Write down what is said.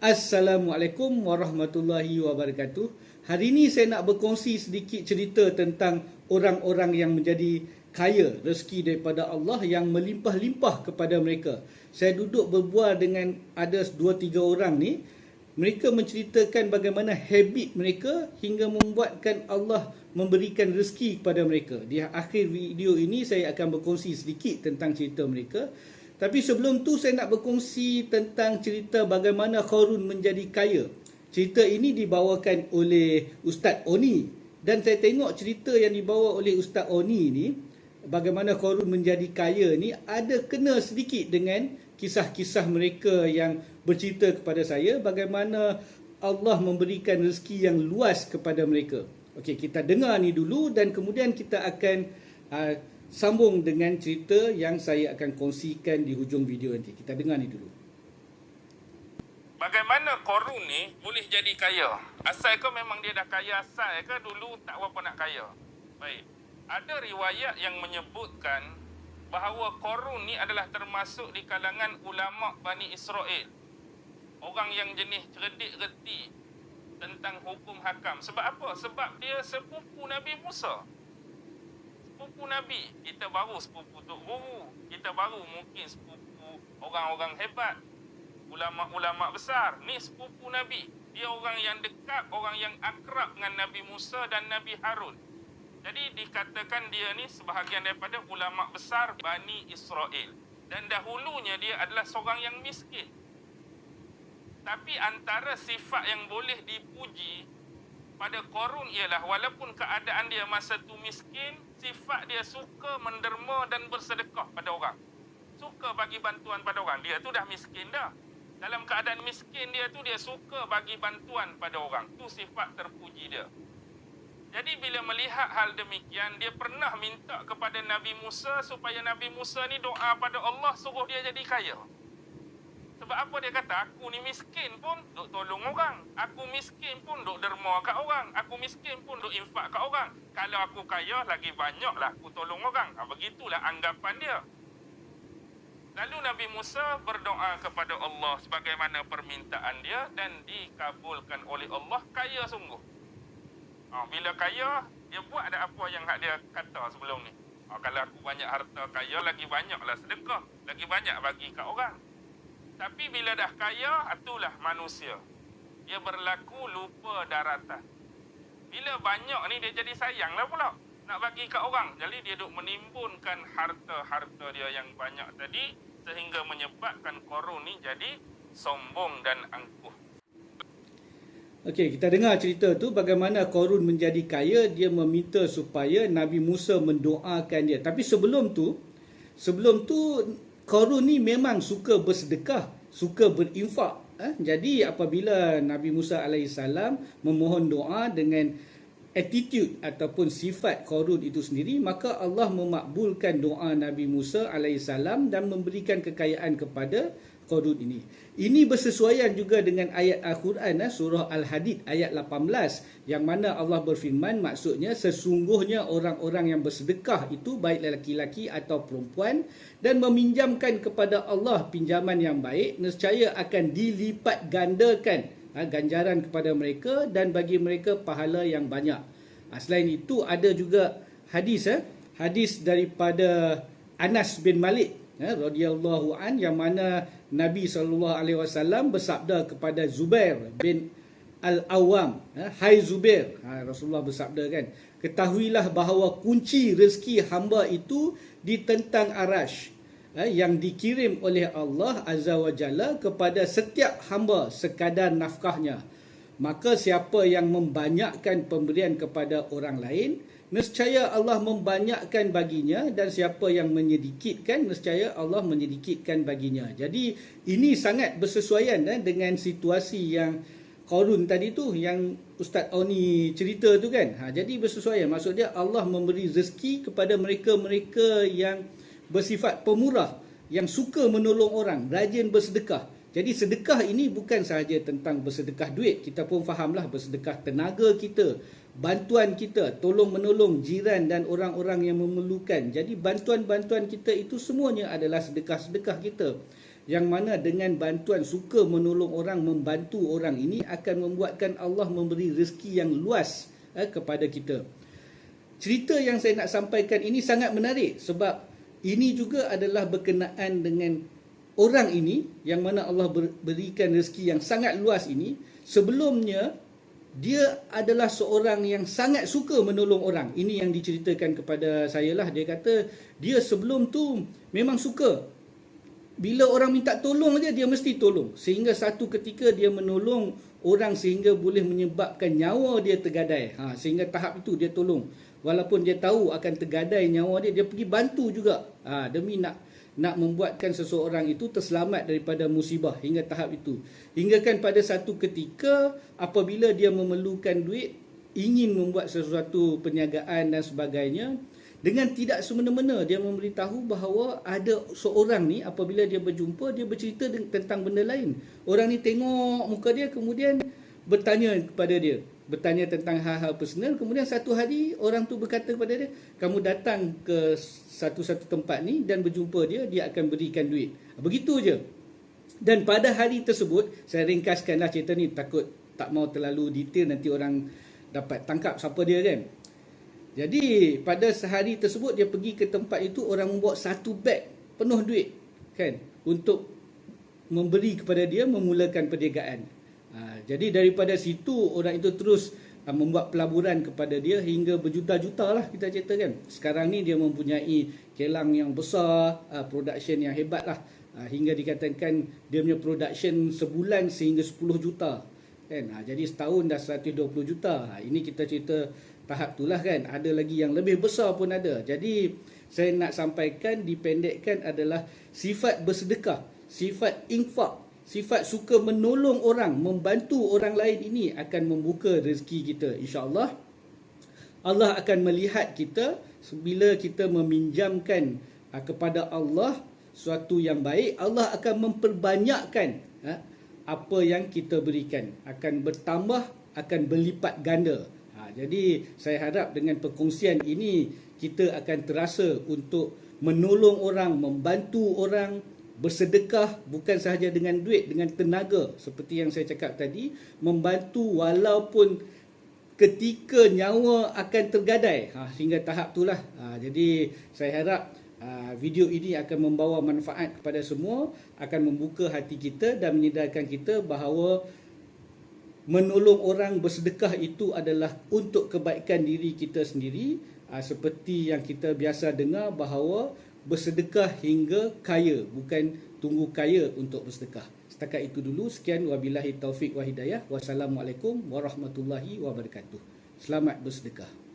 Assalamualaikum warahmatullahi wabarakatuh. Hari ini saya nak berkongsi sedikit cerita tentang orang-orang yang menjadi kaya, rezeki daripada Allah yang melimpah-limpah kepada mereka. Saya duduk berbual dengan ada 2-3 orang ni. Mereka menceritakan bagaimana habit mereka hingga membuatkan Allah memberikan rezeki kepada mereka. Di akhir video ini saya akan berkongsi sedikit tentang cerita mereka. Tapi sebelum tu saya nak berkongsi tentang cerita bagaimana Qarun menjadi kaya. Cerita ini dibawakan oleh Ustaz Oni. Dan saya tengok cerita yang dibawa oleh Ustaz Oni ni, bagaimana Qarun menjadi kaya ni, ada kena sedikit dengan kisah-kisah mereka yang bercerita kepada saya bagaimana Allah memberikan rezeki yang luas kepada mereka. Okey, kita dengar ni dulu dan kemudian kita akan sambung dengan cerita yang saya akan kongsikan di hujung video nanti. Kita dengar ni dulu. Bagaimana Qarun ni boleh jadi kaya? Asal ke memang dia dah kaya asal ke dulu tak berapa nak kaya? Baik. Ada riwayat yang menyebutkan bahawa Qarun ni adalah termasuk di kalangan ulama Bani Israel. Orang yang jenis cerdik reti tentang hukum hakam. Sebab apa? Sebab dia sepupu Nabi Musa. Sepupu Nabi. Kita baru sepupu Tok Guru. Kita baru mungkin sepupu orang-orang hebat. Ulama-ulama besar. Ni sepupu Nabi. Dia orang yang dekat, orang yang akrab dengan Nabi Musa dan Nabi Harun. Jadi dikatakan dia ni sebahagian daripada ulama besar Bani Israel. Dan dahulunya dia adalah seorang yang miskin. Tapi antara sifat yang boleh dipuji pada Qarun ialah walaupun keadaan dia masa tu miskin, sifat dia suka menderma dan bersedekah pada orang. Suka bagi bantuan pada orang. Dia tu dah miskin dah. Dalam keadaan miskin dia tu dia suka bagi bantuan pada orang. Tu sifat terpuji dia. Jadi bila melihat hal demikian, dia pernah minta kepada Nabi Musa supaya Nabi Musa ni doa pada Allah suruh dia jadi kaya. Sebab apa dia kata? Aku ni miskin pun duk tolong orang. Aku miskin pun duk derma kat orang. Aku miskin pun duk infak kat orang. Kalau aku kaya, lagi banyaklah aku tolong orang. Begitulah anggapan dia. Lalu Nabi Musa berdoa kepada Allah sebagaimana permintaan dia dan dikabulkan oleh Allah. Kaya sungguh. Bila kaya, dia buat ada apa yang dia kata sebelum ni. Kalau aku banyak harta kaya, lagi banyaklah sedekah. Lagi banyak bagi kat orang. Tapi bila dah kaya, itulah manusia. Dia berlaku lupa daratan. Bila banyak ni dia jadi sayang lah pula. Nak bagi kat orang. Jadi dia duk menimbunkan harta-harta dia yang banyak tadi. Sehingga menyebabkan Qarun ni jadi sombong dan angkuh. Okey, kita dengar cerita tu bagaimana Qarun menjadi kaya. Dia meminta supaya Nabi Musa mendoakan dia. Tapi sebelum tu Qarun ni memang suka bersedekah, suka berinfak. Jadi apabila Nabi Musa AS memohon doa dengan attitude ataupun sifat Qarun itu sendiri, maka Allah memakbulkan doa Nabi Musa AS dan memberikan kekayaan kepada Qarun ini. Ini bersesuaian juga dengan ayat Al-Quran surah Al-Hadid ayat 18 yang mana Allah berfirman, maksudnya sesungguhnya orang-orang yang bersedekah itu baik lelaki-lelaki atau perempuan dan meminjamkan kepada Allah pinjaman yang baik, nescaya akan dilipat gandakan ganjaran kepada mereka dan bagi mereka pahala yang banyak. Selain itu ada juga hadis daripada Anas bin Malik radhiyallahu an yang mana Nabi SAW bersabda kepada Zubair bin Al-Awwam, hai Zubair, Rasulullah bersabda kan, ketahuilah bahawa kunci rezeki hamba itu ditentang arash yang dikirim oleh Allah Azza wa Jalla kepada setiap hamba sekadar nafkahnya. Maka siapa yang membanyakkan pemberian kepada orang lain, nescaya Allah membanyakkan baginya, dan siapa yang menyedikitkan, nescaya Allah menyedikitkan baginya. Jadi ini sangat bersesuaian dengan situasi yang Qarun tadi tu, yang Ustaz Oni cerita tu kan. Jadi bersesuaian. Maksud dia Allah memberi rezeki kepada mereka-mereka yang bersifat pemurah, yang suka menolong orang, rajin bersedekah. Jadi sedekah ini bukan sahaja tentang bersedekah duit. Kita pun fahamlah bersedekah tenaga kita, bantuan kita, tolong menolong jiran dan orang-orang yang memerlukan. Jadi bantuan-bantuan kita itu semuanya adalah sedekah-sedekah kita. yang mana dengan bantuan suka menolong orang, membantu orang ini akan membuatkan Allah memberi rezeki yang luas kepada kita. Cerita yang saya nak sampaikan ini sangat menarik sebab ini juga adalah berkenaan dengan orang ini yang mana Allah berikan rezeki yang sangat luas ini. Sebelumnya dia adalah seorang yang sangat suka menolong orang. Ini yang diceritakan kepada saya lah. Dia kata dia sebelum tu memang suka. Bila orang minta tolong aja dia mesti tolong. Sehingga satu ketika dia menolong orang sehingga boleh menyebabkan nyawa dia tergadai. Sehingga tahap itu dia tolong. Walaupun dia tahu akan tergadai nyawa dia, dia pergi bantu juga. Demi nak membuatkan seseorang itu terselamat daripada musibah hingga tahap itu. Hingga kan pada satu ketika apabila dia memerlukan duit, ingin membuat sesuatu perniagaan dan sebagainya, dengan tidak semena-mena dia memberitahu bahawa ada seorang ni apabila dia berjumpa, dia bercerita tentang benda lain. Orang ni tengok muka dia kemudian bertanya kepada dia. Bertanya tentang hal-hal personal. Kemudian satu hari orang tu berkata kepada dia, kamu datang ke satu-satu tempat ni dan berjumpa dia, dia akan berikan duit. Begitu je. Dan pada hari tersebut, saya ringkaskanlah cerita ni, takut tak mau terlalu detail nanti orang dapat tangkap siapa dia kan. Jadi pada sehari tersebut dia pergi ke tempat itu, orang membawa satu beg penuh duit kan untuk memberi kepada dia memulakan perniagaan. Jadi daripada situ orang itu terus membuat pelaburan kepada dia hingga berjuta-juta lah kita ceritakan. Sekarang ni dia mempunyai kilang yang besar, production yang hebat lah. Hingga dikatakan dia punya production sebulan sehingga 10 juta kan. Jadi setahun dah 120 juta. Ini kita cerita tahap itulah kan. Ada lagi yang lebih besar pun ada. Jadi saya nak sampaikan, dipendekkan adalah sifat bersedekah, sifat infak, sifat suka menolong orang, membantu orang lain ini akan membuka rezeki kita. InsyaAllah Allah akan melihat kita bila kita meminjamkan kepada Allah suatu yang baik. Allah akan memperbanyakkan apa yang kita berikan, akan bertambah, akan berlipat ganda. Jadi saya harap dengan perkongsian ini kita akan terasa untuk menolong orang, membantu orang, bersedekah bukan sahaja dengan duit, dengan tenaga seperti yang saya cakap tadi, membantu walaupun ketika nyawa akan tergadai. Hingga tahap itulah. Jadi saya harap video ini akan membawa manfaat kepada semua, akan membuka hati kita dan menyedarkan kita bahawa menolong orang, bersedekah itu adalah untuk kebaikan diri kita sendiri. Seperti yang kita biasa dengar bahawa bersedekah hingga kaya, bukan tunggu kaya untuk bersedekah. Setakat itu dulu. Sekian, wabillahi taufik wa hidayah. Wassalamualaikum warahmatullahi wabarakatuh. Selamat bersedekah.